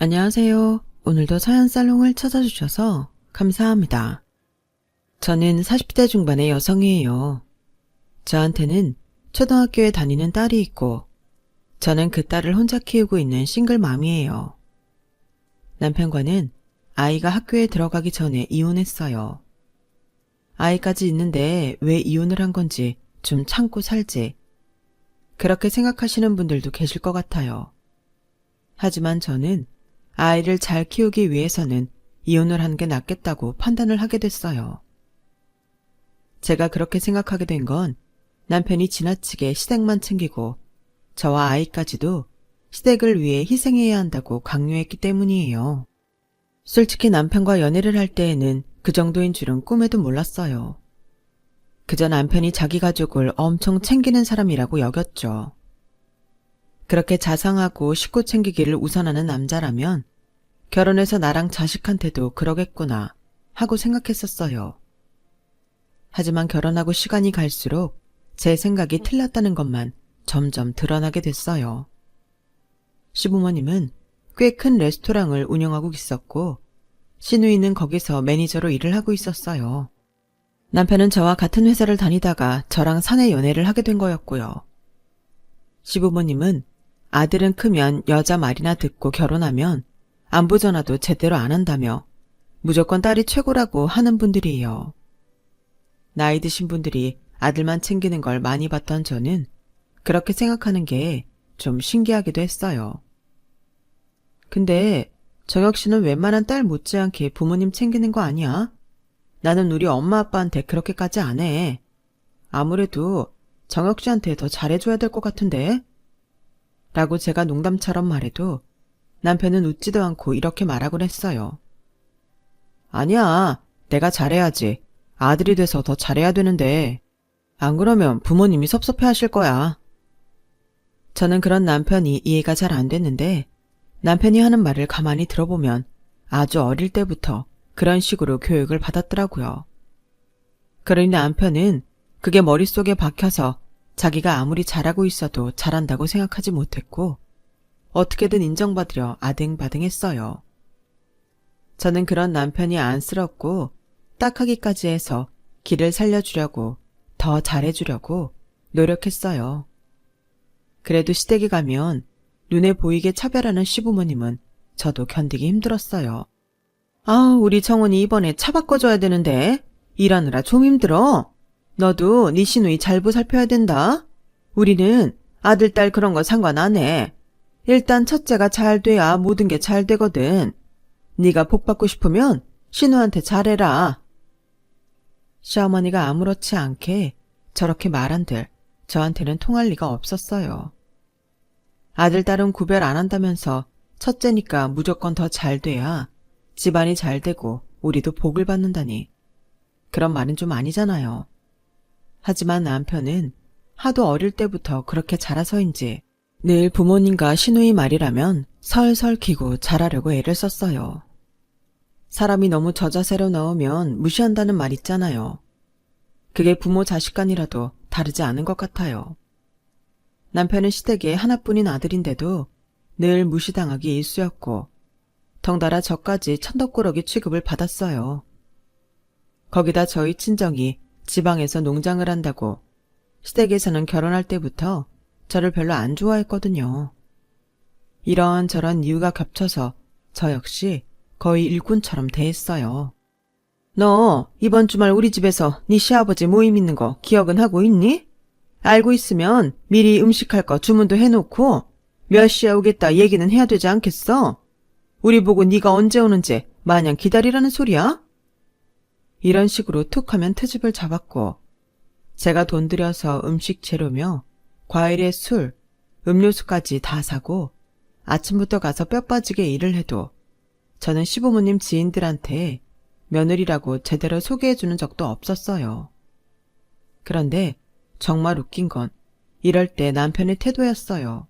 안녕하세요. 오늘도 서연살롱을 찾아주셔서 감사합니다. 저는 40대 중반의 여성이에요. 저한테는 초등학교에 다니는 딸이 있고 저는 그 딸을 혼자 키우고 있는 싱글맘이에요. 남편과는 아이가 학교에 들어가기 전에 이혼했어요. 아이까지 있는데 왜 이혼을 한 건지 좀 참고 살지. 그렇게 생각하시는 분들도 계실 것 같아요. 하지만 저는 아이를 잘 키우기 위해서는 이혼을 하는 게 낫겠다고 판단을 하게 됐어요. 제가 그렇게 생각하게 된 건 남편이 지나치게 시댁만 챙기고 저와 아이까지도 시댁을 위해 희생해야 한다고 강요했기 때문이에요. 솔직히 남편과 연애를 할 때에는 그 정도인 줄은 꿈에도 몰랐어요. 그저 남편이 자기 가족을 엄청 챙기는 사람이라고 여겼죠. 그렇게 자상하고 식구 챙기기를 우선하는 남자라면 결혼해서 나랑 자식한테도 그러겠구나 하고 생각했었어요. 하지만 결혼하고 시간이 갈수록 제 생각이 틀렸다는 것만 점점 드러나게 됐어요. 시부모님은 꽤 큰 레스토랑을 운영하고 있었고 시누이는 거기서 매니저로 일을 하고 있었어요. 남편은 저와 같은 회사를 다니다가 저랑 사내 연애를 하게 된 거였고요. 시부모님은 아들은 크면 여자 말이나 듣고 결혼하면 안부 전화도 제대로 안 한다며 무조건 딸이 최고라고 하는 분들이에요. 나이 드신 분들이 아들만 챙기는 걸 많이 봤던 저는 그렇게 생각하는 게 좀 신기하기도 했어요. 근데 정혁 씨는 웬만한 딸 못지않게 부모님 챙기는 거 아니야? 나는 우리 엄마 아빠한테 그렇게까지 안 해. 아무래도 정혁 씨한테 더 잘해줘야 될 것 같은데? 라고 제가 농담처럼 말해도 남편은 웃지도 않고 이렇게 말하곤 했어요. 아니야, 내가 잘해야지. 아들이 돼서 더 잘해야 되는데. 안 그러면 부모님이 섭섭해 하실 거야. 저는 그런 남편이 이해가 잘 안 됐는데 남편이 하는 말을 가만히 들어보면 아주 어릴 때부터 그런 식으로 교육을 받았더라고요. 그러니 남편은 그게 머릿속에 박혀서 자기가 아무리 잘하고 있어도 잘한다고 생각하지 못했고 어떻게든 인정받으려 아등바등했어요. 저는 그런 남편이 안쓰럽고 딱하기까지 해서 길을 살려주려고 더 잘해주려고 노력했어요. 그래도 시댁에 가면 눈에 보이게 차별하는 시부모님은 저도 견디기 힘들었어요. 아, 우리 정원이 이번에 차 바꿔줘야 되는데 일하느라 좀 힘들어. 너도 네 시누이 잘 보살펴야 된다. 우리는 아들, 딸 그런 거 상관 안 해. 일단 첫째가 잘 돼야 모든 게 잘 되거든. 네가 복 받고 싶으면 신우한테 잘해라. 시어머니가 아무렇지 않게 저렇게 말한들 저한테는 통할 리가 없었어요. 아들, 딸은 구별 안 한다면서 첫째니까 무조건 더 잘 돼야 집안이 잘 되고 우리도 복을 받는다니. 그런 말은 좀 아니잖아요. 하지만 남편은 하도 어릴 때부터 그렇게 자라서인지 늘 부모님과 시누이 말이라면 설설 키고 잘하려고 애를 썼어요. 사람이 너무 저자세로 나오면 무시한다는 말 있잖아요. 그게 부모 자식 간이라도 다르지 않은 것 같아요. 남편은 시댁에 하나뿐인 아들인데도 늘 무시당하기 일쑤였고 덩달아 저까지 천덕꾸러기 취급을 받았어요. 거기다 저희 친정이 지방에서 농장을 한다고 시댁에서는 결혼할 때부터 저를 별로 안 좋아했거든요. 이런저런 이유가 겹쳐서 저 역시 거의 일꾼처럼 대했어요. 너 이번 주말 우리 집에서 네 시아버지 모임 있는 거 기억은 하고 있니? 알고 있으면 미리 음식할 거 주문도 해놓고 몇 시에 오겠다 얘기는 해야 되지 않겠어? 우리 보고 네가 언제 오는지 마냥 기다리라는 소리야? 이런 식으로 툭 하면 트집을 잡았고 제가 돈 들여서 음식 재료며 과일에 술, 음료수까지 다 사고 아침부터 가서 뼈 빠지게 일을 해도 저는 시부모님 지인들한테 며느리라고 제대로 소개해주는 적도 없었어요. 그런데 정말 웃긴 건 이럴 때 남편의 태도였어요.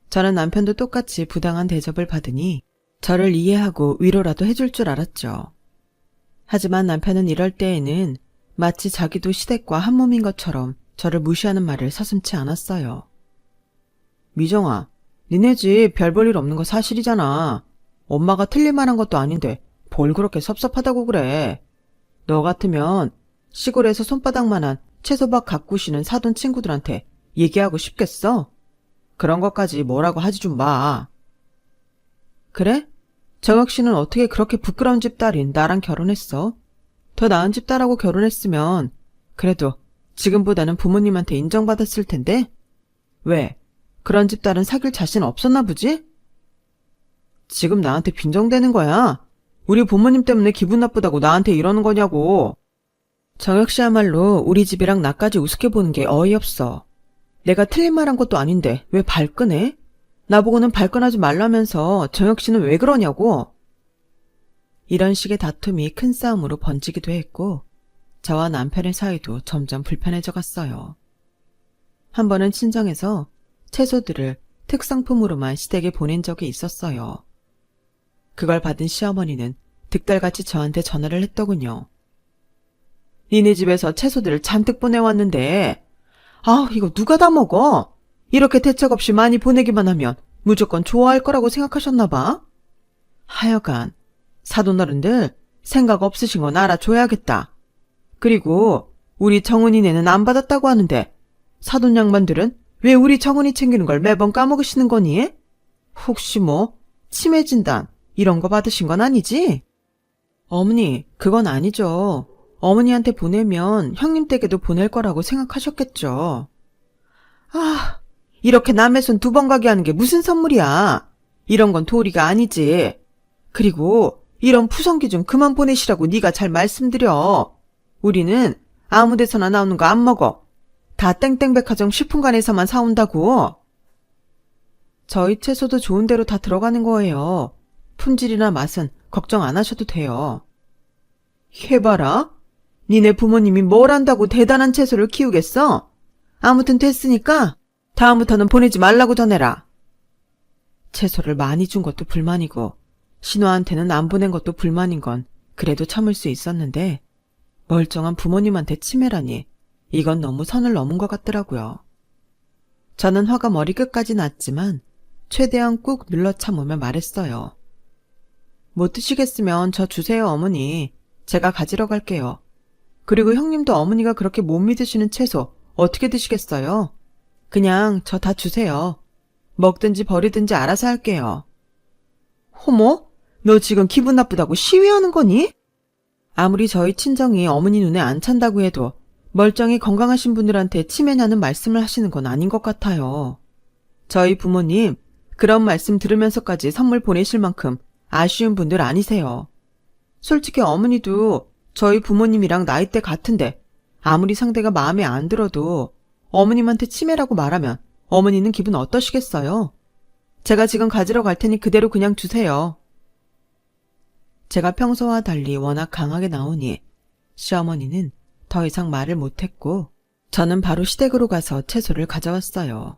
저는 남편도 똑같이 부당한 대접을 받으니 저를 이해하고 위로라도 해줄 줄 알았죠. 하지만 남편은 이럴 때에는 마치 자기도 시댁과 한 몸인 것처럼 저를 무시하는 말을 서슴지 않았어요. 미정아, 니네 집 별 볼 일 없는 거 사실이잖아. 엄마가 틀릴 만한 것도 아닌데 뭘 그렇게 섭섭하다고 그래. 너 같으면 시골에서 손바닥만한 채소밭 가꾸시는 사돈 친구들한테 얘기하고 싶겠어? 그런 것까지 뭐라고 하지 좀 마. 그래? 정혁 씨는 어떻게 그렇게 부끄러운 집 딸인 나랑 결혼했어? 더 나은 집 딸하고 결혼했으면 그래도 지금보다는 부모님한테 인정받았을 텐데? 왜? 그런 집 딸은 사귈 자신 없었나 보지? 지금 나한테 빈정대는 거야? 우리 부모님 때문에 기분 나쁘다고 나한테 이러는 거냐고. 정혁 씨야말로 우리 집이랑 나까지 우습게 보는 게 어이없어. 내가 틀린 말 한 것도 아닌데 왜 발끈해? 나보고는 발끈하지 말라면서 정혁 씨는 왜 그러냐고. 이런 식의 다툼이 큰 싸움으로 번지기도 했고 저와 남편의 사이도 점점 불편해져 갔어요. 한 번은 친정에서 채소들을 특상품으로만 시댁에 보낸 적이 있었어요. 그걸 받은 시어머니는 득달같이 저한테 전화를 했더군요. 니네 집에서 채소들을 잔뜩 보내왔는데 이거 누가 다 먹어? 이렇게 대책 없이 많이 보내기만 하면 무조건 좋아할 거라고 생각하셨나 봐. 하여간 사돈어른들 생각 없으신 건 알아줘야겠다. 그리고 우리 정은이네는 안 받았다고 하는데 사돈 양반들은 왜 우리 정은이 챙기는 걸 매번 까먹으시는 거니? 혹시 치매 진단 이런 거 받으신 건 아니지? 어머니, 그건 아니죠. 어머니한테 보내면 형님 댁에도 보낼 거라고 생각하셨겠죠. 이렇게 남의 손 두 번 가게 하는 게 무슨 선물이야. 이런 건 도리가 아니지. 그리고 이런 푸성기 좀 그만 보내시라고 네가 잘 말씀드려. 우리는 아무 데서나 나오는 거 안 먹어. 다 땡땡백화점 식품관에서만 사온다고. 저희 채소도 좋은 대로 다 들어가는 거예요. 품질이나 맛은 걱정 안 하셔도 돼요. 해봐라. 니네 부모님이 뭘 안다고 대단한 채소를 키우겠어? 아무튼 됐으니까 다음부터는 보내지 말라고 전해라. 채소를 많이 준 것도 불만이고 신우한테는 안 보낸 것도 불만인 건 그래도 참을 수 있었는데 멀쩡한 부모님한테 치매라니 이건 너무 선을 넘은 것 같더라고요. 저는 화가 머리끝까지 났지만 최대한 꾹 눌러 참으며 말했어요. 못 드시겠으면 저 주세요, 어머니. 제가 가지러 갈게요. 그리고 형님도 어머니가 그렇게 못 믿으시는 채소 어떻게 드시겠어요? 그냥 저 다 주세요. 먹든지 버리든지 알아서 할게요. 어머, 너 지금 기분 나쁘다고 시위하는 거니? 아무리 저희 친정이 어머니 눈에 안 찬다고 해도 멀쩡히 건강하신 분들한테 치매냐는 말씀을 하시는 건 아닌 것 같아요. 저희 부모님 그런 말씀 들으면서까지 선물 보내실 만큼 아쉬운 분들 아니세요. 솔직히 어머니도 저희 부모님이랑 나이대 같은데 아무리 상대가 마음에 안 들어도 어머님한테 치매라고 말하면 어머니는 기분 어떠시겠어요? 제가 지금 가지러 갈 테니 그대로 그냥 주세요. 제가 평소와 달리 워낙 강하게 나오니 시어머니는 더 이상 말을 못했고 저는 바로 시댁으로 가서 채소를 가져왔어요.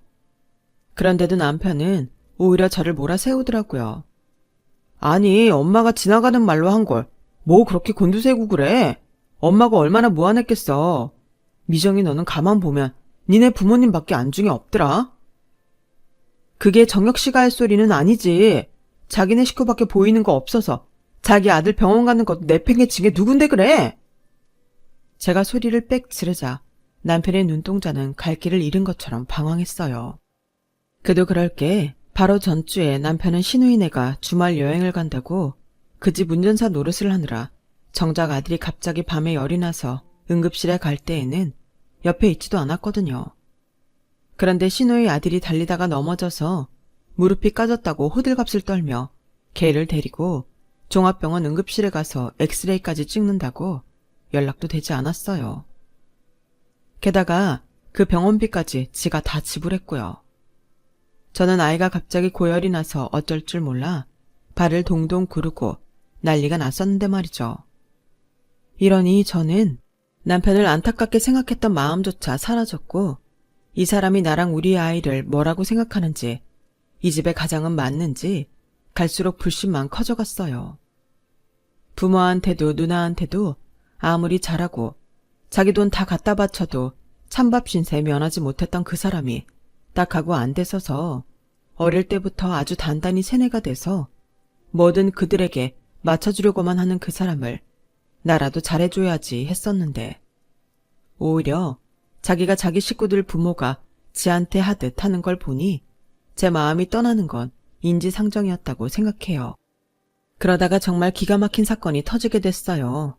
그런데도 남편은 오히려 저를 몰아세우더라고요. 아니, 엄마가 지나가는 말로 한 걸 뭐 그렇게 곤두세우고 그래? 엄마가 얼마나 무안했겠어. 미정이 너는 가만 보면 니네 부모님밖에 안중에 없더라. 그게 정혁 씨가 할 소리는 아니지. 자기네 식구밖에 보이는 거 없어서 자기 아들 병원 가는 것도 내팽개친 게 누군데 그래? 제가 소리를 빽 지르자 남편의 눈동자는 갈 길을 잃은 것처럼 방황했어요. 그도 그럴 게 바로 전주에 남편은 시누이네가 주말 여행을 간다고 그 집 운전사 노릇을 하느라 정작 아들이 갑자기 밤에 열이 나서 응급실에 갈 때에는 옆에 있지도 않았거든요. 그런데 시누이 아들이 달리다가 넘어져서 무릎이 까졌다고 호들갑을 떨며 개를 데리고 종합병원 응급실에 가서 엑스레이까지 찍는다고 연락도 되지 않았어요. 게다가 그 병원비까지 지가 다 지불했고요. 저는 아이가 갑자기 고열이 나서 어쩔 줄 몰라 발을 동동 구르고 난리가 났었는데 말이죠. 이러니 저는 남편을 안타깝게 생각했던 마음조차 사라졌고 이 사람이 나랑 우리 아이를 뭐라고 생각하는지 이 집의 가장은 맞는지 갈수록 불신만 커져갔어요. 부모한테도 누나한테도 아무리 잘하고 자기 돈 다 갖다 바쳐도 찬밥 신세 면하지 못했던 그 사람이 딱 하고 안 돼서서 어릴 때부터 아주 단단히 세뇌가 돼서 뭐든 그들에게 맞춰주려고만 하는 그 사람을 나라도 잘해줘야지 했었는데 오히려 자기가 자기 식구들 부모가 지한테 하듯 하는 걸 보니 제 마음이 떠나는 건 인지상정이었다고 생각해요. 그러다가 정말 기가 막힌 사건이 터지게 됐어요.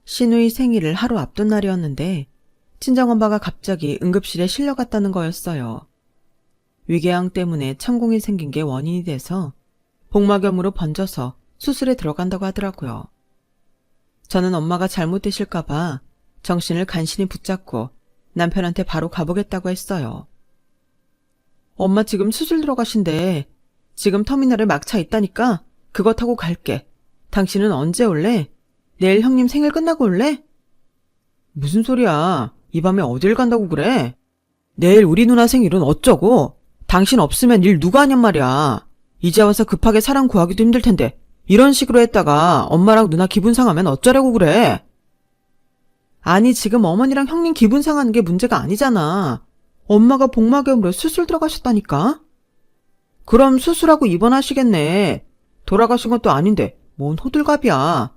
신우이 생일을 하루 앞둔 날이었는데 친정엄마가 갑자기 응급실에 실려갔다는 거였어요. 위궤양 때문에 천공이 생긴 게 원인이 돼서 복막염으로 번져서 수술에 들어간다고 하더라고요. 저는 엄마가 잘못되실까봐 정신을 간신히 붙잡고 남편한테 바로 가보겠다고 했어요. 엄마 지금 수술 들어가신대. 지금 터미널에 막차 있다니까 그거 타고 갈게. 당신은 언제 올래? 내일 형님 생일 끝나고 올래? 무슨 소리야. 이 밤에 어딜 간다고 그래? 내일 우리 누나 생일은 어쩌고? 당신 없으면 일 누가 하냔 말이야. 이제 와서 급하게 사람 구하기도 힘들 텐데 이런 식으로 했다가 엄마랑 누나 기분 상하면 어쩌려고 그래? 아니 지금 어머니랑 형님 기분 상하는 게 문제가 아니잖아. 엄마가 복막염으로 수술 들어가셨다니까? 그럼 수술하고 입원하시겠네. 돌아가신 것도 아닌데 뭔 호들갑이야.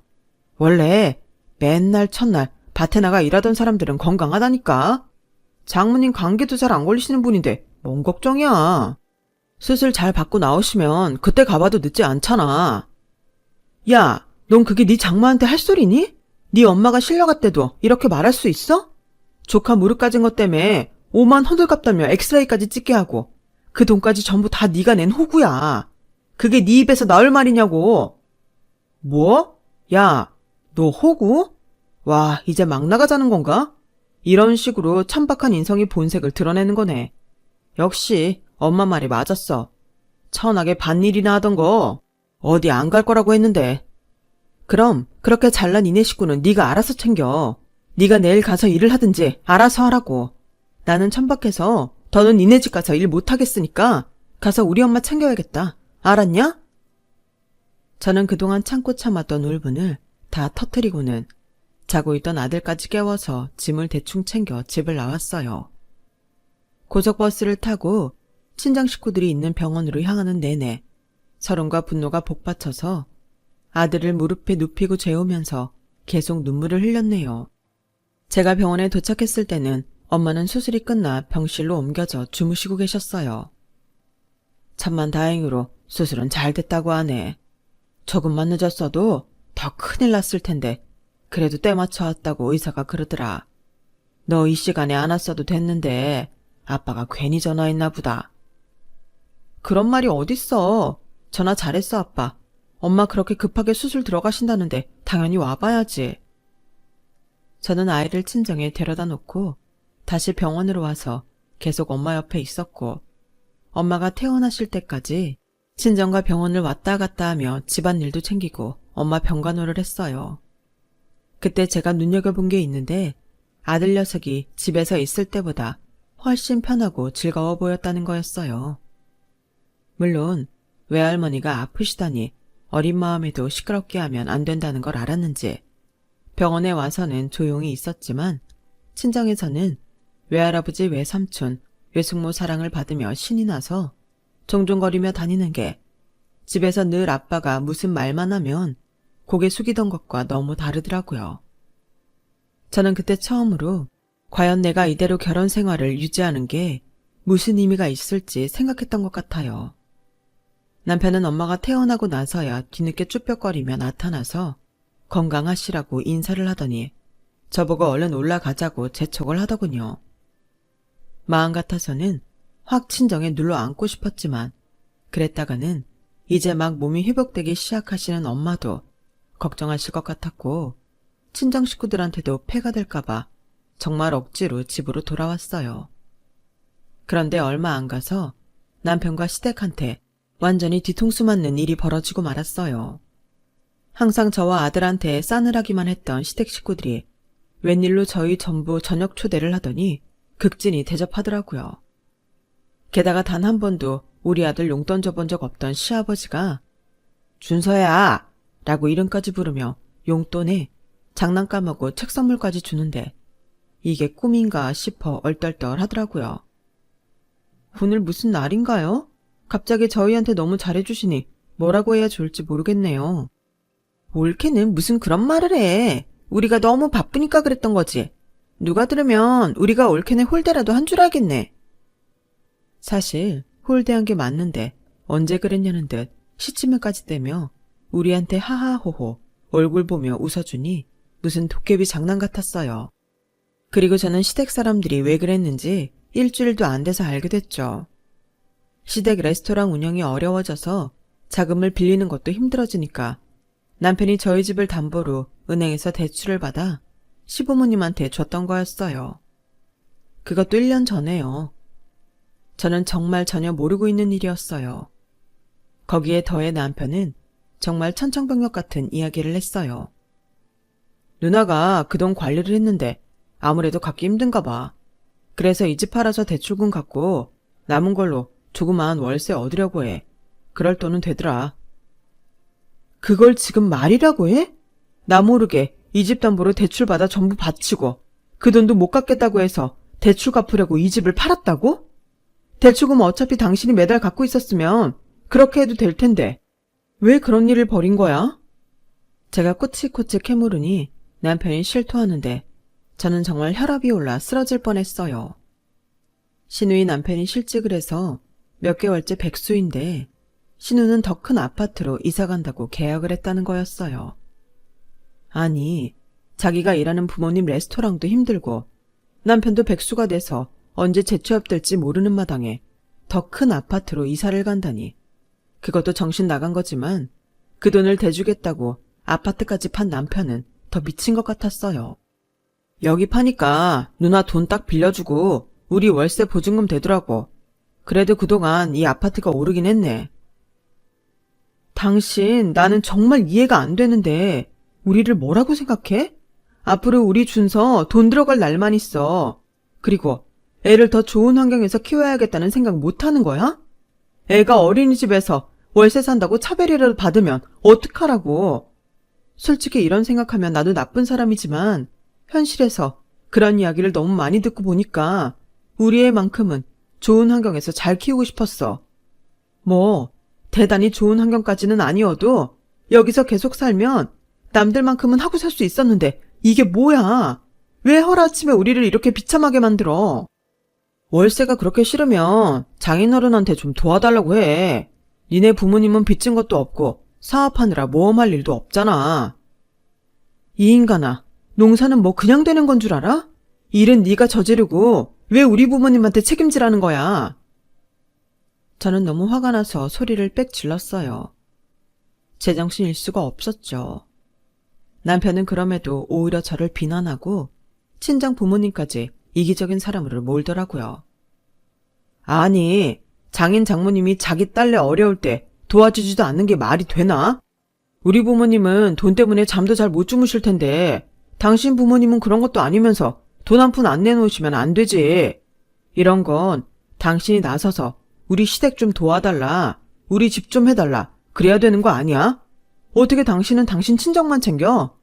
원래 맨날 첫날 밭에 나가 일하던 사람들은 건강하다니까. 장모님 감기도 잘 안 걸리시는 분인데 뭔 걱정이야. 수술 잘 받고 나오시면 그때 가봐도 늦지 않잖아. 야, 넌 그게 네 장모한테 할 소리니? 네 엄마가 실려갔대도 이렇게 말할 수 있어? 조카 무릎 까진 것 때문에 5만 호들갑다며 엑스레이까지 찍게 하고 그 돈까지 전부 다 네가 낸 호구야. 그게 네 입에서 나올 말이냐고. 뭐? 야, 너 호구? 와, 이제 막 나가자는 건가? 이런 식으로 천박한 인성이 본색을 드러내는 거네. 역시 엄마 말이 맞았어. 천하게 밭일이나 하던 거 어디 안 갈 거라고 했는데. 그럼 그렇게 잘난 이네 식구는 네가 알아서 챙겨. 네가 내일 가서 일을 하든지 알아서 하라고. 나는 천박해서 더는 니네 집 가서 일 못하겠으니까 가서 우리 엄마 챙겨야겠다. 알았냐? 저는 그동안 참고 참았던 울분을 다 터뜨리고는 자고 있던 아들까지 깨워서 짐을 대충 챙겨 집을 나왔어요. 고속버스를 타고 친정 식구들이 있는 병원으로 향하는 내내 서름과 분노가 복받쳐서 아들을 무릎에 눕히고 재우면서 계속 눈물을 흘렸네요. 제가 병원에 도착했을 때는 엄마는 수술이 끝나 병실로 옮겨져 주무시고 계셨어요. 천만 다행으로 수술은 잘 됐다고 하네. 조금만 늦었어도 더 큰일 났을 텐데 그래도 때 맞춰 왔다고 의사가 그러더라. 너 이 시간에 안 왔어도 됐는데 아빠가 괜히 전화했나 보다. 그런 말이 어딨어. 전화 잘했어 아빠. 엄마 그렇게 급하게 수술 들어가신다는데 당연히 와봐야지. 저는 아이를 친정에 데려다 놓고 다시 병원으로 와서 계속 엄마 옆에 있었고 엄마가 퇴원하실 때까지 친정과 병원을 왔다 갔다 하며 집안일도 챙기고 엄마 병간호를 했어요. 그때 제가 눈여겨본 게 있는데 아들 녀석이 집에서 있을 때보다 훨씬 편하고 즐거워 보였다는 거였어요. 물론 외할머니가 아프시다니 어린 마음에도 시끄럽게 하면 안 된다는 걸 알았는지 병원에 와서는 조용히 있었지만 친정에서는 외할아버지, 외삼촌, 외숙모 사랑을 받으며 신이 나서 종종거리며 다니는 게 집에서 늘 아빠가 무슨 말만 하면 고개 숙이던 것과 너무 다르더라고요. 저는 그때 처음으로 과연 내가 이대로 결혼 생활을 유지하는 게 무슨 의미가 있을지 생각했던 것 같아요. 남편은 엄마가 퇴원하고 나서야 뒤늦게 쭈뼛거리며 나타나서 건강하시라고 인사를 하더니 저보고 얼른 올라가자고 재촉을 하더군요. 마음 같아서는 확 친정에 눌러 앉고 싶었지만 그랬다가는 이제 막 몸이 회복되기 시작하시는 엄마도 걱정하실 것 같았고 친정 식구들한테도 폐가 될까봐 정말 억지로 집으로 돌아왔어요. 그런데 얼마 안 가서 남편과 시댁한테 완전히 뒤통수 맞는 일이 벌어지고 말았어요. 항상 저와 아들한테 싸늘하기만 했던 시댁 식구들이 웬일로 저희 전부 저녁 초대를 하더니 극진히 대접하더라고요. 게다가 단 한 번도 우리 아들 용돈 줘본 적 없던 시아버지가 준서야 라고 이름까지 부르며 용돈에 장난감하고 책 선물까지 주는데 이게 꿈인가 싶어 얼떨떨 하더라고요. 오늘 무슨 날인가요? 갑자기 저희한테 너무 잘해주시니 뭐라고 해야 좋을지 모르겠네요. 올케는 무슨 그런 말을 해. 우리가 너무 바쁘니까 그랬던 거지. 누가 들으면 우리가 올케네 홀대라도 한 줄 알겠네. 사실 홀대한 게 맞는데 언제 그랬냐는 듯 시치면까지 떼며 우리한테 하하호호 얼굴 보며 웃어주니 무슨 도깨비 장난 같았어요. 그리고 저는 시댁 사람들이 왜 그랬는지 일주일도 안 돼서 알게 됐죠. 시댁 레스토랑 운영이 어려워져서 자금을 빌리는 것도 힘들어지니까 남편이 저희 집을 담보로 은행에서 대출을 받아 시부모님한테 줬던 거였어요. 그것도 1년 전에요. 저는 정말 전혀 모르고 있는 일이었어요. 거기에 더해 남편은 정말 천청병력 같은 이야기를 했어요. 누나가 그 돈 관리를 했는데 아무래도 갚기 힘든가 봐. 그래서 이 집 팔아서 대출금 갚고 남은 걸로 조그마한 월세 얻으려고 해. 그럴 돈은 되더라. 그걸 지금 말이라고 해? 나 모르게 이 집 담보로 대출 받아 전부 바치고 그 돈도 못 갚겠다고 해서 대출 갚으려고 이 집을 팔았다고? 대출금 어차피 당신이 매달 갖고 있었으면 그렇게 해도 될 텐데 왜 그런 일을 벌인 거야? 제가 꼬치꼬치 캐물으니 남편이 실토하는데 저는 정말 혈압이 올라 쓰러질 뻔했어요. 신우이 남편이 실직을 해서 몇 개월째 백수인데 신우는 더 큰 아파트로 이사간다고 계약을 했다는 거였어요. 아니, 자기가 일하는 부모님 레스토랑도 힘들고 남편도 백수가 돼서 언제 재취업될지 모르는 마당에 더 큰 아파트로 이사를 간다니. 그것도 정신 나간 거지만 그 돈을 대주겠다고 아파트까지 판 남편은 더 미친 것 같았어요. 여기 파니까 누나 돈 딱 빌려주고 우리 월세 보증금 되더라고. 그래도 그동안 이 아파트가 오르긴 했네. 당신, 나는 정말 이해가 안 되는데 우리를 뭐라고 생각해? 앞으로 우리 준서 돈 들어갈 날만 있어. 그리고 애를 더 좋은 환경에서 키워야겠다는 생각 못 하는 거야? 애가 어린이집에서 월세 산다고 차별이라도 받으면 어떡하라고. 솔직히 이런 생각하면 나도 나쁜 사람이지만 현실에서 그런 이야기를 너무 많이 듣고 보니까 우리 애만큼은 좋은 환경에서 잘 키우고 싶었어. 뭐 대단히 좋은 환경까지는 아니어도 여기서 계속 살면 남들만큼은 하고 살 수 있었는데 이게 뭐야? 왜 하루아침에 우리를 이렇게 비참하게 만들어? 월세가 그렇게 싫으면 장인어른한테 좀 도와달라고 해. 니네 부모님은 빚진 것도 없고 사업하느라 모험할 일도 없잖아. 이 인간아, 농사는 뭐 그냥 되는 건 줄 알아? 일은 네가 저지르고 왜 우리 부모님한테 책임지라는 거야? 저는 너무 화가 나서 소리를 빽 질렀어요. 제정신일 수가 없었죠. 남편은 그럼에도 오히려 저를 비난하고 친정 부모님까지 이기적인 사람으로 몰더라고요. 아니, 장인 장모님이 자기 딸내 어려울 때 도와주지도 않는 게 말이 되나? 우리 부모님은 돈 때문에 잠도 잘 못 주무실 텐데 당신 부모님은 그런 것도 아니면서 돈 한 푼 안 내놓으시면 안 되지. 이런 건 당신이 나서서 우리 시댁 좀 도와달라, 우리 집 좀 해달라 그래야 되는 거 아니야? 어떻게 당신은 당신 친정만 챙겨?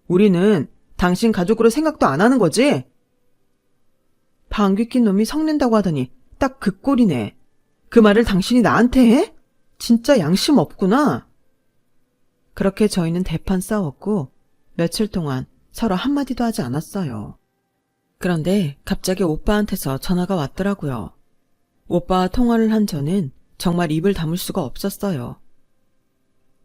우리는 당신 가족으로 생각도 안 하는 거지? 방귀 낀 놈이 성낸다고 하더니 딱 그 꼴이네. 그 말을 당신이 나한테 해? 진짜 양심 없구나. 그렇게 저희는 대판 싸웠고 며칠 동안 서로 한마디도 하지 않았어요. 그런데 갑자기 오빠한테서 전화가 왔더라고요. 오빠와 통화를 한 저는 정말 입을 다물 수가 없었어요.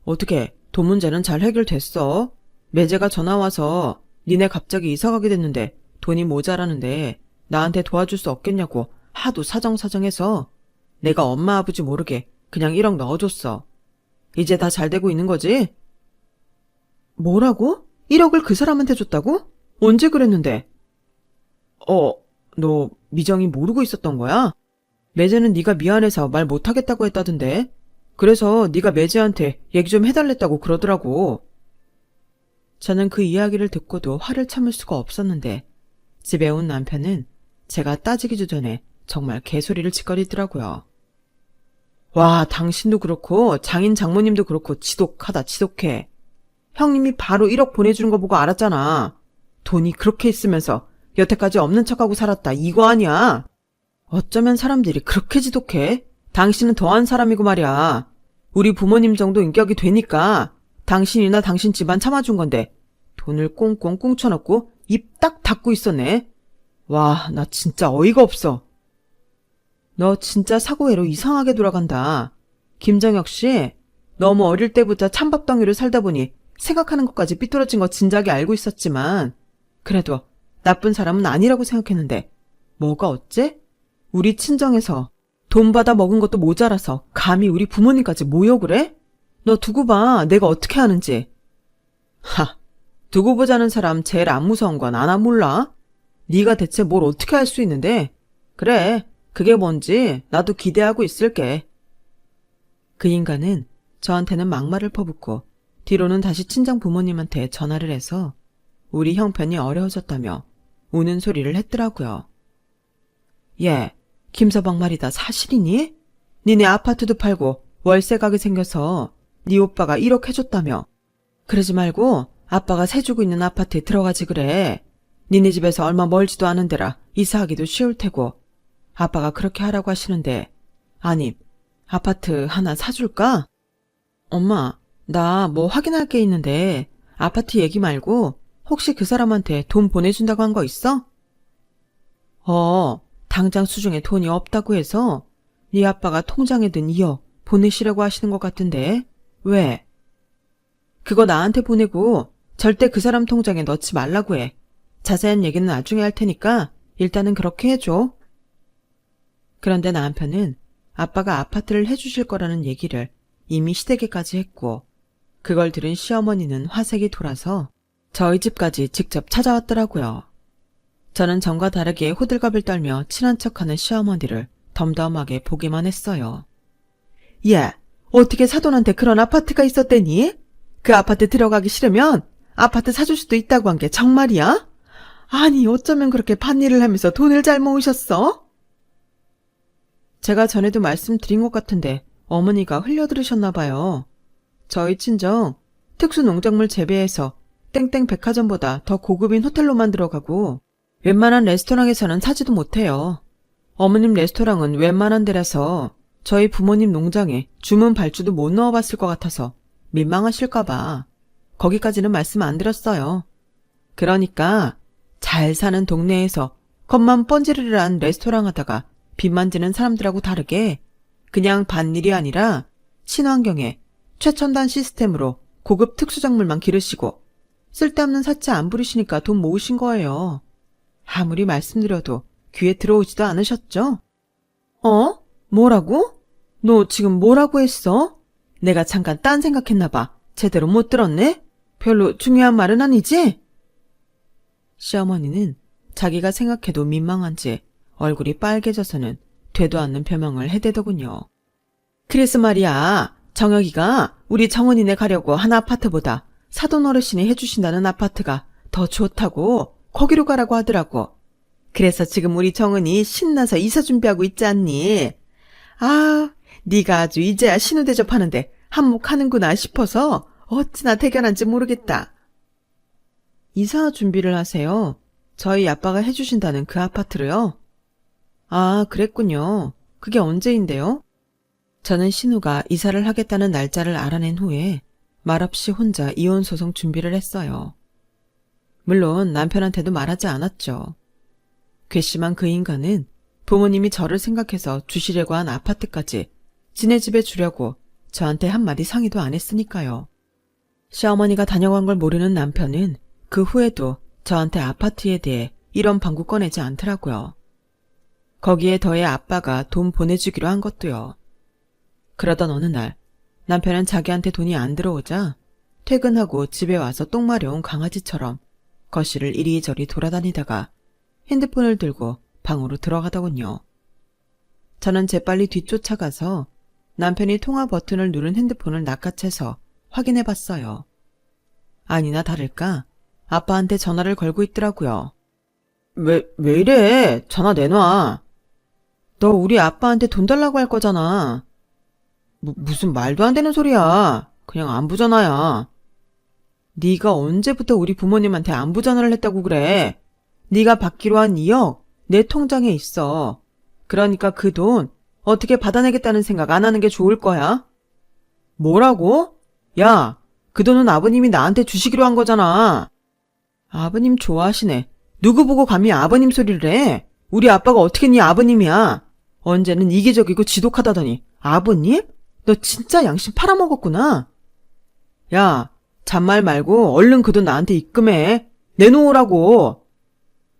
어떻게 돈 문제는 잘 해결됐어? 매제가 전화와서 니네 갑자기 이사가게 됐는데 돈이 모자라는데 나한테 도와줄 수 없겠냐고 하도 사정사정해서 내가 엄마 아버지 모르게 그냥 1억 넣어줬어. 이제 다 잘 되고 있는 거지? 뭐라고? 1억을 그 사람한테 줬다고? 언제 그랬는데? 너 미정이 모르고 있었던 거야? 매제는 네가 미안해서 말 못하겠다고 했다던데. 그래서 네가 매제한테 얘기 좀 해달랬다고 그러더라고. 저는 그 이야기를 듣고도 화를 참을 수가 없었는데 집에 온 남편은 제가 따지기도 전에 정말 개소리를 짓거리더라고요. 와, 당신도 그렇고 장인 장모님도 그렇고 지독하다 지독해. 형님이 바로 1억 보내주는 거 보고 알았잖아. 돈이 그렇게 있으면서 여태까지 없는 척하고 살았다 이거 아니야? 어쩌면 사람들이 그렇게 지독해? 당신은 더한 사람이고 말이야. 우리 부모님 정도 인격이 되니까 당신이나 당신 집안 참아준 건데 돈을 꽁꽁 꽁쳐놓고 입 딱 닫고 있었네. 와, 나 진짜 어이가 없어. 너 진짜 사고회로 이상하게 돌아간다. 김정혁 씨, 너무 어릴 때부터 찬밥덩이로 살다 보니 생각하는 것까지 삐뚤어진 거 진작에 알고 있었지만 그래도 나쁜 사람은 아니라고 생각했는데 뭐가 어째? 우리 친정에서 돈 받아 먹은 것도 모자라서 감히 우리 부모님까지 모욕을 해? 너 두고 봐, 내가 어떻게 하는지. 하, 두고 보자는 사람 제일 안 무서운 건 아나 몰라? 네가 대체 뭘 어떻게 할 수 있는데? 그래, 그게 뭔지 나도 기대하고 있을게. 그 인간은 저한테는 막말을 퍼붓고 뒤로는 다시 친정 부모님한테 전화를 해서 우리 형편이 어려워졌다며 우는 소리를 했더라고요. 예, 김서방 말이다 사실이니? 니네 아파트도 팔고 월세 가게 생겨서 네 오빠가 1억 해줬다며. 그러지 말고 아빠가 세 주고 있는 아파트에 들어가지 그래. 니네 집에서 얼마 멀지도 않은 데라 이사하기도 쉬울 테고. 아빠가 그렇게 하라고 하시는데 아님 아파트 하나 사줄까? 엄마, 나 뭐 확인할 게 있는데 아파트 얘기 말고 혹시 그 사람한테 돈 보내준다고 한 거 있어? 당장 수중에 돈이 없다고 해서 네 아빠가 통장에 든 2억 보내시라고 하시는 것 같은데 왜? 그거 나한테 보내고 절대 그 사람 통장에 넣지 말라고 해. 자세한 얘기는 나중에 할 테니까 일단은 그렇게 해줘. 그런데 남편은 아빠가 아파트를 해주실 거라는 얘기를 이미 시댁에까지 했고 그걸 들은 시어머니는 화색이 돌아서 저희 집까지 직접 찾아왔더라고요. 저는 전과 다르게 호들갑을 떨며 친한 척하는 시어머니를 덤덤하게 보기만 했어요. 야, 어떻게 사돈한테 그런 아파트가 있었대니? 그 아파트 들어가기 싫으면 아파트 사줄 수도 있다고 한 게 정말이야? 아니 어쩌면 그렇게 밭일을 하면서 돈을 잘 모으셨어? 제가 전에도 말씀드린 것 같은데 어머니가 흘려들으셨나 봐요. 저희 친정 특수 농작물 재배해서 땡땡 백화점보다 더 고급인 호텔로만 들어가고 웬만한 레스토랑에서는 사지도 못해요. 어머님 레스토랑은 웬만한 데라서 저희 부모님 농장에 주문 발주도 못 넣어봤을 것 같아서 민망하실까봐 거기까지는 말씀 안 드렸어요. 그러니까 잘 사는 동네에서 겉만 번지르르한 레스토랑 하다가 빚만 지는 사람들하고 다르게 그냥 밭일이 아니라 친환경에 최첨단 시스템으로 고급 특수작물만 기르시고 쓸데없는 사치 안 부리시니까 돈 모으신 거예요. 아무리 말씀드려도 귀에 들어오지도 않으셨죠? 뭐라고? 너 지금 뭐라고 했어? 내가 잠깐 딴 생각했나 봐. 제대로 못 들었네? 별로 중요한 말은 아니지? 시어머니는 자기가 생각해도 민망한지 얼굴이 빨개져서는 되도 않는 표명을 해대더군요. 그래서 말이야, 정혁이가 우리 정은이네 가려고 한 아파트보다 사돈 어르신이 해주신다는 아파트가 더 좋다고 거기로 가라고 하더라고. 그래서 지금 우리 정은이 신나서 이사 준비하고 있지 않니? 아, 네가 아주 이제야 신우 대접하는데 한몫하는구나 싶어서 어찌나 대견한지 모르겠다. 이사 준비를 하세요? 저희 아빠가 해주신다는 그 아파트로요? 아, 그랬군요. 그게 언제인데요? 저는 신우가 이사를 하겠다는 날짜를 알아낸 후에 말없이 혼자 이혼 소송 준비를 했어요. 물론 남편한테도 말하지 않았죠. 괘씸한 그 인간은 부모님이 저를 생각해서 주시려고 한 아파트까지 지네 집에 주려고 저한테 한마디 상의도 안 했으니까요. 시어머니가 다녀간 걸 모르는 남편은 그 후에도 저한테 아파트에 대해 이런 방구 꺼내지 않더라고요. 거기에 더해 아빠가 돈 보내주기로 한 것도요. 그러던 어느 날 남편은 자기한테 돈이 안 들어오자 퇴근하고 집에 와서 똥 마려운 강아지처럼 거실을 이리저리 돌아다니다가 핸드폰을 들고 방으로 들어가더군요. 저는 재빨리 뒤쫓아가서 남편이 통화 버튼을 누른 핸드폰을 낚아채서 확인해봤어요. 아니나 다를까 아빠한테 전화를 걸고 있더라고요. 왜 이래? 전화 내놔. 너 우리 아빠한테 돈 달라고 할 거잖아. 무슨 말도 안 되는 소리야. 그냥 안부전화야. 네가 언제부터 우리 부모님한테 안부전화를 했다고 그래. 네가 받기로 한 2억 내 통장에 있어. 그러니까 그 돈 어떻게 받아내겠다는 생각 안 하는 게 좋을 거야? 뭐라고? 야, 그 돈은 아버님이 나한테 주시기로 한 거잖아. 아버님 좋아하시네. 누구 보고 감히 아버님 소리를 해? 우리 아빠가 어떻게 네 아버님이야? 언제는 이기적이고 지독하다더니 아버님? 너 진짜 양심 팔아먹었구나. 야, 잔말 말고 얼른 그 돈 나한테 입금해. 내놓으라고.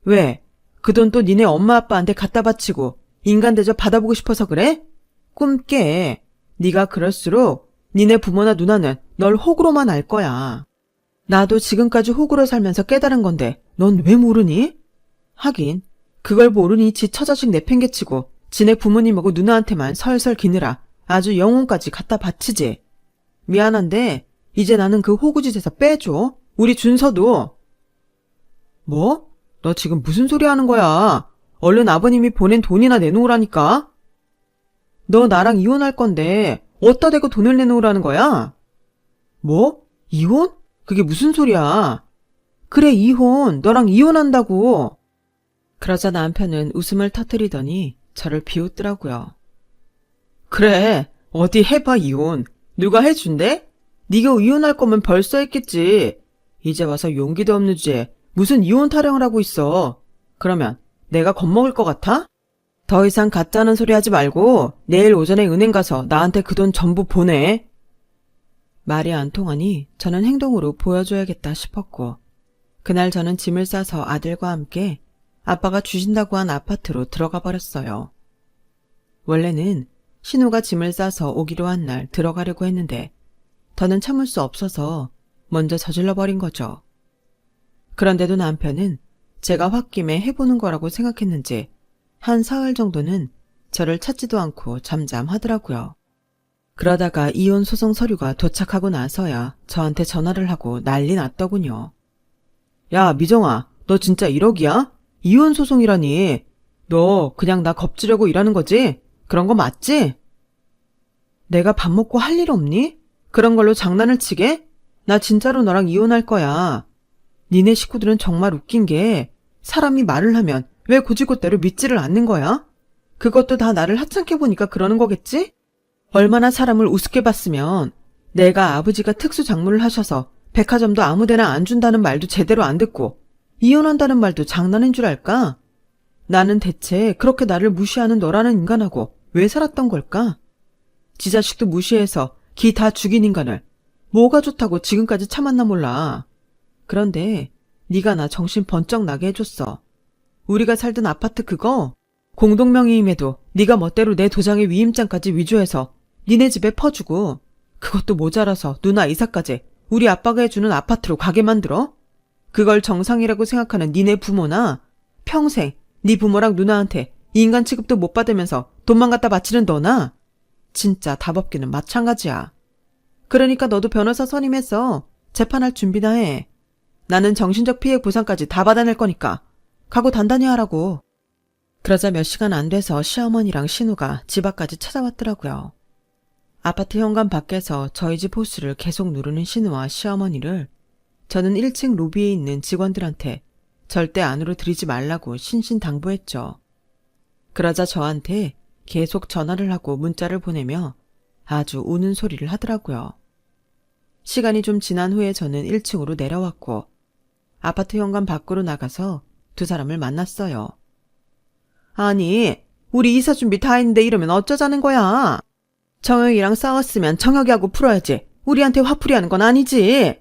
왜? 그 돈 또 니네 엄마 아빠한테 갖다 바치고 인간 대접 받아보고 싶어서 그래? 꿈 깨. 네가 그럴수록 니네 부모나 누나는 널 호구로만 알 거야. 나도 지금까지 호구로 살면서 깨달은 건데 넌 왜 모르니? 하긴 그걸 모르니 지 처자식 내팽개치고 지네 부모님하고 누나한테만 설설 기느라 아주 영혼까지 갖다 바치지. 미안한데 이제 나는 그 호구짓에서 빼줘. 우리 준서도. 뭐? 너 지금 무슨 소리 하는 거야? 얼른 아버님이 보낸 돈이나 내놓으라니까? 너 나랑 이혼할 건데 어디다 대고 돈을 내놓으라는 거야? 뭐? 이혼? 그게 무슨 소리야? 그래, 이혼. 너랑 이혼한다고. 그러자 남편은 웃음을 터뜨리더니 저를 비웃더라고요. 그래, 어디 해봐, 이혼. 누가 해준대? 네가 이혼할 거면 벌써 했겠지. 이제 와서 용기도 없는 주제에 무슨 이혼 타령을 하고 있어. 그러면 내가 겁먹을 것 같아? 더 이상 가짜는 소리 하지 말고 내일 오전에 은행 가서 나한테 그 돈 전부 보내. 말이 안 통하니 저는 행동으로 보여줘야겠다 싶었고 그날 저는 짐을 싸서 아들과 함께 아빠가 주신다고 한 아파트로 들어가 버렸어요. 원래는 신우가 짐을 싸서 오기로 한 날 들어가려고 했는데 더는 참을 수 없어서 먼저 저질러 버린 거죠. 그런데도 남편은 제가 홧김에 해보는 거라고 생각했는지 한 사흘 정도는 저를 찾지도 않고 잠잠하더라고요. 그러다가 이혼 소송 서류가 도착하고 나서야 저한테 전화를 하고 난리 났더군요. 야, 미정아, 너 진짜 1억이야? 이혼 소송이라니. 너 그냥 나 겁주려고 일하는 거지? 그런 거 맞지? 내가 밥 먹고 할 일 없니? 그런 걸로 장난을 치게? 나 진짜로 너랑 이혼할 거야. 니네 식구들은 정말 웃긴 게 사람이 말을 하면 왜 고지고대로 믿지를 않는 거야? 그것도 다 나를 하찮게 보니까 그러는 거겠지? 얼마나 사람을 우습게 봤으면 내가 아버지가 특수장모를 하셔서 백화점도 아무데나 안 준다는 말도 제대로 안 듣고 이혼한다는 말도 장난인 줄 알까? 나는 대체 그렇게 나를 무시하는 너라는 인간하고 왜 살았던 걸까? 지 자식도 무시해서 기 다 죽인 인간을 뭐가 좋다고 지금까지 참았나 몰라. 그런데 네가 나 정신 번쩍 나게 해줬어. 우리가 살던 아파트 그거 공동명의임에도 네가 멋대로 내 도장의 위임장까지 위조해서 니네 집에 퍼주고 그것도 모자라서 누나 이사까지 우리 아빠가 해주는 아파트로 가게 만들어? 그걸 정상이라고 생각하는 니네 부모나 평생 네 부모랑 누나한테 인간 취급도 못 받으면서 돈만 갖다 바치는 너나 진짜 답 없기는 마찬가지야. 그러니까 너도 변호사 선임해서 재판할 준비나 해. 나는 정신적 피해 보상까지 다 받아낼 거니까 각오 단단히 하라고. 그러자 몇 시간 안 돼서 시어머니랑 신우가 집 앞까지 찾아왔더라고요. 아파트 현관 밖에서 저희 집 호수를 계속 누르는 신우와 시어머니를 저는 1층 로비에 있는 직원들한테 절대 안으로 들이지 말라고 신신당부했죠. 그러자 저한테 계속 전화를 하고 문자를 보내며 아주 우는 소리를 하더라고요. 시간이 좀 지난 후에 저는 1층으로 내려왔고 아파트 현관 밖으로 나가서 두 사람을 만났어요. 아니, 우리 이사 준비 다 했는데 이러면 어쩌자는 거야? 정혁이랑 싸웠으면 정혁이하고 풀어야지. 우리한테 화풀이하는 건 아니지.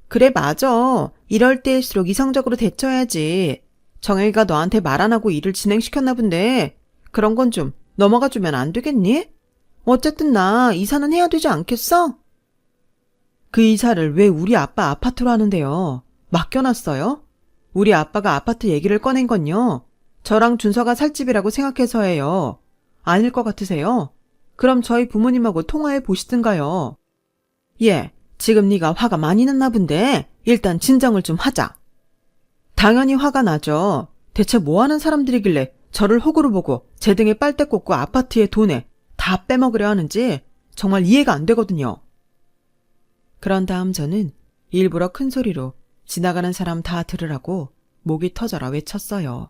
그래, 맞아. 이럴 때일수록 이성적으로 대처해야지. 정혁이가 너한테 말 안 하고 일을 진행시켰나 본데 그런 건 좀 넘어가주면 안 되겠니? 어쨌든 나 이사는 해야 되지 않겠어? 그 이사를 왜 우리 아빠 아파트로 하는데요? 맡겨놨어요? 우리 아빠가 아파트 얘기를 꺼낸 건요. 저랑 준서가 살 집이라고 생각해서예요. 아닐 것 같으세요? 그럼 저희 부모님하고 통화해 보시든가요. 예, 지금 네가 화가 많이 났나 본데 일단 진정을 좀 하자. 당연히 화가 나죠. 대체 뭐하는 사람들이길래 저를 호구로 보고 제 등에 빨대 꽂고 아파트의 돈에 다 빼먹으려 하는지 정말 이해가 안 되거든요. 그런 다음 저는 일부러 큰 소리로 지나가는 사람 다 들으라고 목이 터져라 외쳤어요.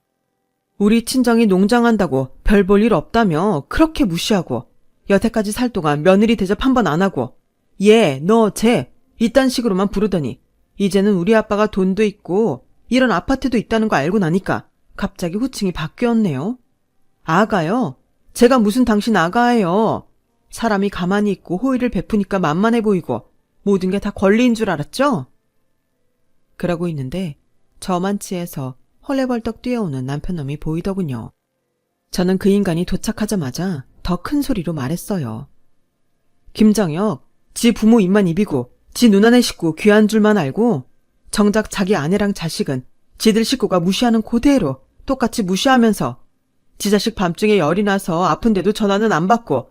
우리 친정이 농장한다고 별 볼 일 없다며 그렇게 무시하고 여태까지 살 동안 며느리 대접 한 번 안 하고 얘, 너, 쟤 이딴 식으로만 부르더니 이제는 우리 아빠가 돈도 있고 이런 아파트도 있다는 거 알고 나니까 갑자기 호칭이 바뀌었네요. 아가요? 제가 무슨 당신 아가예요. 사람이 가만히 있고 호의를 베푸니까 만만해 보이고 모든 게 다 권리인 줄 알았죠? 그러고 있는데 저만치에서 헐레벌떡 뛰어오는 남편놈이 보이더군요. 저는 그 인간이 도착하자마자 더 큰 소리로 말했어요. 김정혁, 지 부모 입만 입이고 지 누나네 식구 귀한 줄만 알고 정작 자기 아내랑 자식은 지들 식구가 무시하는 그대로 똑같이 무시하면서 지 자식 밤중에 열이 나서 아픈데도 전화는 안 받고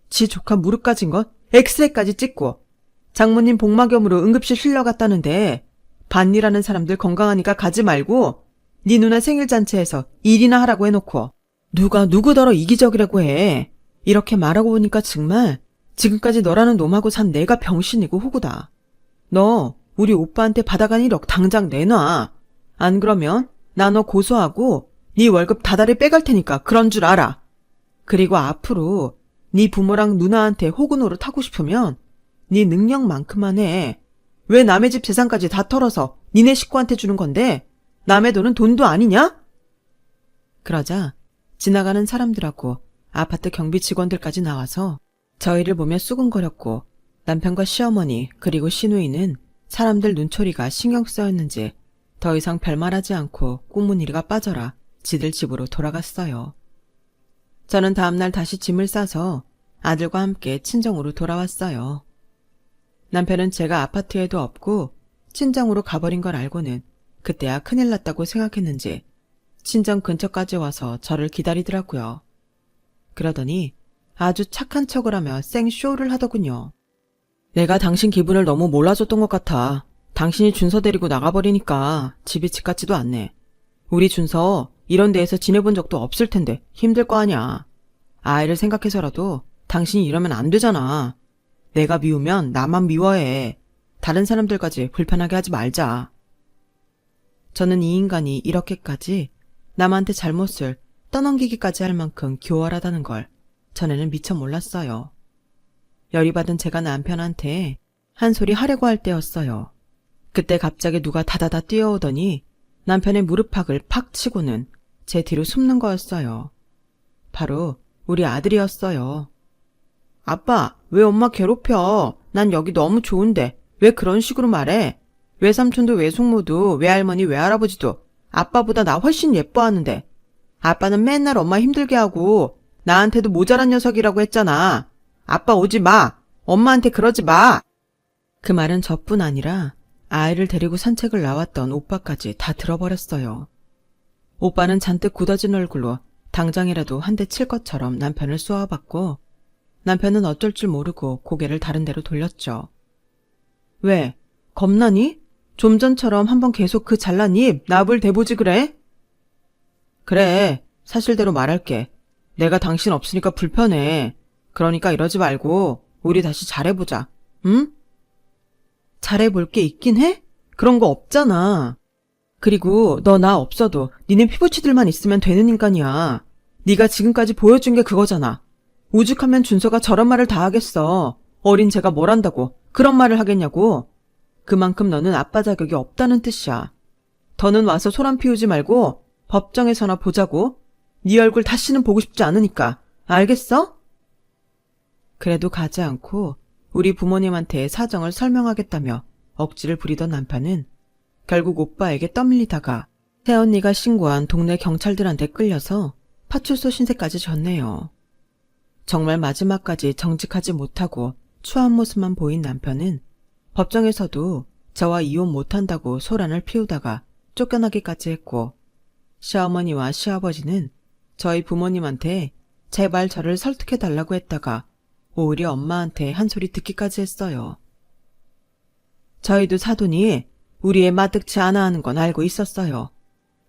지 조카 무릎 까진 것 엑스레이까지 찍고 장모님 복막염으로 응급실 실려갔다는데 반일하는 사람들 건강하니까 가지 말고 네 누나 생일잔치에서 일이나 하라고 해놓고 누가 누구더러 이기적이라고 해. 이렇게 말하고 보니까 정말 지금까지 너라는 놈하고 산 내가 병신이고 호구다. 너 우리 오빠한테 받아간 1억 당장 내놔. 안 그러면 나 너 고소하고 네 월급 다달이 빼갈 테니까 그런 줄 알아. 그리고 앞으로 네 부모랑 누나한테 호구 노릇 하고 싶으면 네 능력만큼만 해. 왜 남의 집 재산까지 다 털어서 니네 식구한테 주는 건데 남의 돈은 돈도 아니냐? 그러자 지나가는 사람들하고 아파트 경비 직원들까지 나와서 저희를 보며 수근거렸고 남편과 시어머니 그리고 시누이는 사람들 눈초리가 신경 쓰였는지 더 이상 별말하지 않고 꽁무니가 빠져라 지들 집으로 돌아갔어요. 저는 다음날 다시 짐을 싸서 아들과 함께 친정으로 돌아왔어요. 남편은 제가 아파트에도 없고 친정으로 가버린 걸 알고는 그때야 큰일 났다고 생각했는지 친정 근처까지 와서 저를 기다리더라고요. 그러더니 아주 착한 척을 하며 생쇼를 하더군요. 내가 당신 기분을 너무 몰라줬던 것 같아. 당신이 준서 데리고 나가버리니까 집이 집 같지도 않네. 우리 준서 이런 데에서 지내본 적도 없을 텐데 힘들 거 아냐. 아이를 생각해서라도 당신이 이러면 안 되잖아. 내가 미우면 나만 미워해. 다른 사람들까지 불편하게 하지 말자. 저는 이 인간이 이렇게까지 남한테 잘못을 떠넘기기까지 할 만큼 교활하다는 걸 전에는 미처 몰랐어요. 열이 받은 제가 남편한테 한 소리 하려고 할 때였어요. 그때 갑자기 누가 다다다 뛰어오더니 남편의 무릎팍을 팍 치고는 제 뒤로 숨는 거였어요. 바로 우리 아들이었어요. 아빠, 왜 엄마 괴롭혀? 난 여기 너무 좋은데 왜 그런 식으로 말해? 외삼촌도 외숙모도 외할머니 외할아버지도 아빠보다 나 훨씬 예뻐하는데 아빠는 맨날 엄마 힘들게 하고 나한테도 모자란 녀석이라고 했잖아. 아빠 오지 마. 엄마한테 그러지 마. 그 말은 저뿐 아니라 아이를 데리고 산책을 나왔던 오빠까지 다 들어버렸어요. 오빠는 잔뜩 굳어진 얼굴로 당장이라도 한 대 칠 것처럼 남편을 쏘아봤고 남편은 어쩔 줄 모르고 고개를 다른 데로 돌렸죠. 왜? 겁나니? 좀 전처럼 한번 계속 그 잘난 입 나불 대보지 그래? 그래, 사실대로 말할게. 내가 당신 없으니까 불편해. 그러니까 이러지 말고 우리 다시 잘해보자. 응? 잘해볼 게 있긴 해? 그런 거 없잖아. 그리고 너 나 없어도 니네 피부치들만 있으면 되는 인간이야. 네가 지금까지 보여준 게 그거잖아. 오죽하면 준서가 저런 말을 다 하겠어. 어린 제가 뭘 한다고 그런 말을 하겠냐고. 그만큼 너는 아빠 자격이 없다는 뜻이야. 더는 와서 소란 피우지 말고 법정에서나 보자고. 네 얼굴 다시는 보고 싶지 않으니까. 알겠어? 그래도 가지 않고 우리 부모님한테 사정을 설명하겠다며 억지를 부리던 남편은 결국 오빠에게 떠밀리다가 새언니가 신고한 동네 경찰들한테 끌려서 파출소 신세까지 졌네요. 정말 마지막까지 정직하지 못하고 추한 모습만 보인 남편은 법정에서도 저와 이혼 못한다고 소란을 피우다가 쫓겨나기까지 했고 시어머니와 시아버지는 저희 부모님한테 제발 저를 설득해달라고 했다가 오히려 엄마한테 한 소리 듣기까지 했어요. 저희도 사돈이 우리의 마뜩치 않아 하는 건 알고 있었어요.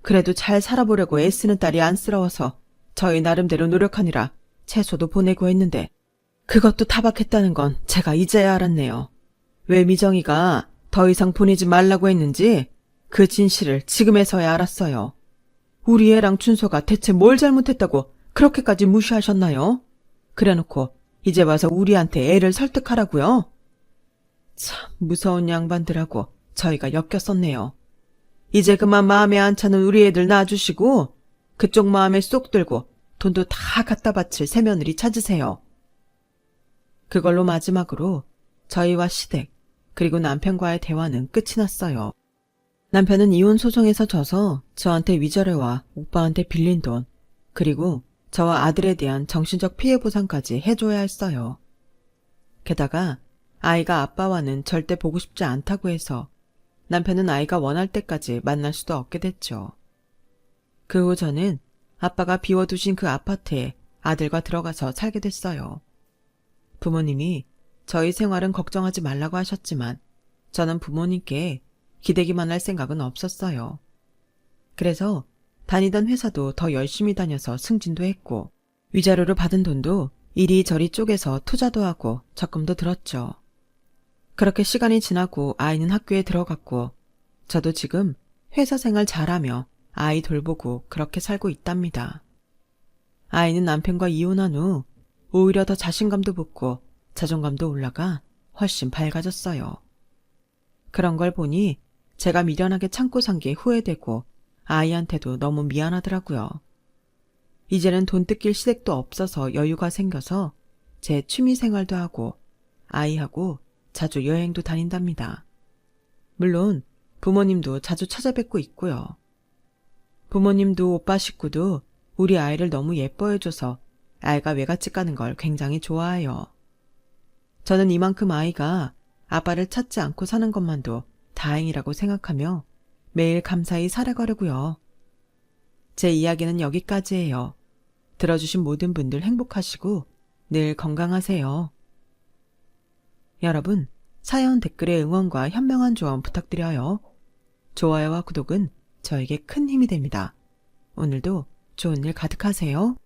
그래도 잘 살아보려고 애쓰는 딸이 안쓰러워서 저희 나름대로 노력하느라 채소도 보내고 했는데 그것도 타박했다는 건 제가 이제야 알았네요. 왜 미정이가 더 이상 보내지 말라고 했는지 그 진실을 지금에서야 알았어요. 우리 애랑 춘서가 대체 뭘 잘못했다고 그렇게까지 무시하셨나요? 그래놓고 이제 와서 우리한테 애를 설득하라고요? 참 무서운 양반들하고 저희가 엮였었네요. 이제 그만 마음에 안 차는 우리 애들 놔주시고 그쪽 마음에 쏙 들고 돈도 다 갖다 바칠 새며느리 찾으세요. 그걸로 마지막으로 저희와 시댁 그리고 남편과의 대화는 끝이 났어요. 남편은 이혼 소송에서 져서 저한테 위자료와 오빠한테 빌린 돈 그리고 저와 아들에 대한 정신적 피해 보상까지 해줘야 했어요. 게다가 아이가 아빠와는 절대 보고 싶지 않다고 해서 남편은 아이가 원할 때까지 만날 수도 없게 됐죠. 그 후 저는 아빠가 비워두신 그 아파트에 아들과 들어가서 살게 됐어요. 부모님이 저희 생활은 걱정하지 말라고 하셨지만 저는 부모님께 기대기만 할 생각은 없었어요. 그래서 다니던 회사도 더 열심히 다녀서 승진도 했고 위자료로 받은 돈도 이리저리 쪼개서 투자도 하고 적금도 들었죠. 그렇게 시간이 지나고 아이는 학교에 들어갔고 저도 지금 회사 생활 잘하며 아이 돌보고 그렇게 살고 있답니다. 아이는 남편과 이혼한 후 오히려 더 자신감도 붙고 자존감도 올라가 훨씬 밝아졌어요. 그런 걸 보니 제가 미련하게 참고 산 게 후회되고 아이한테도 너무 미안하더라고요. 이제는 돈 뜯길 시댁도 없어서 여유가 생겨서 제 취미 생활도 하고 아이하고 자주 여행도 다닌답니다. 물론 부모님도 자주 찾아뵙고 있고요. 부모님도 오빠 식구도 우리 아이를 너무 예뻐해줘서 아이가 외갓집 가는 걸 굉장히 좋아해요. 저는 이만큼 아이가 아빠를 찾지 않고 사는 것만도 다행이라고 생각하며 매일 감사히 살아가려고요. 제 이야기는 여기까지예요. 들어주신 모든 분들 행복하시고 늘 건강하세요. 여러분, 사연 댓글에 응원과 현명한 조언 부탁드려요. 좋아요와 구독은 저에게 큰 힘이 됩니다. 오늘도 좋은 일 가득하세요.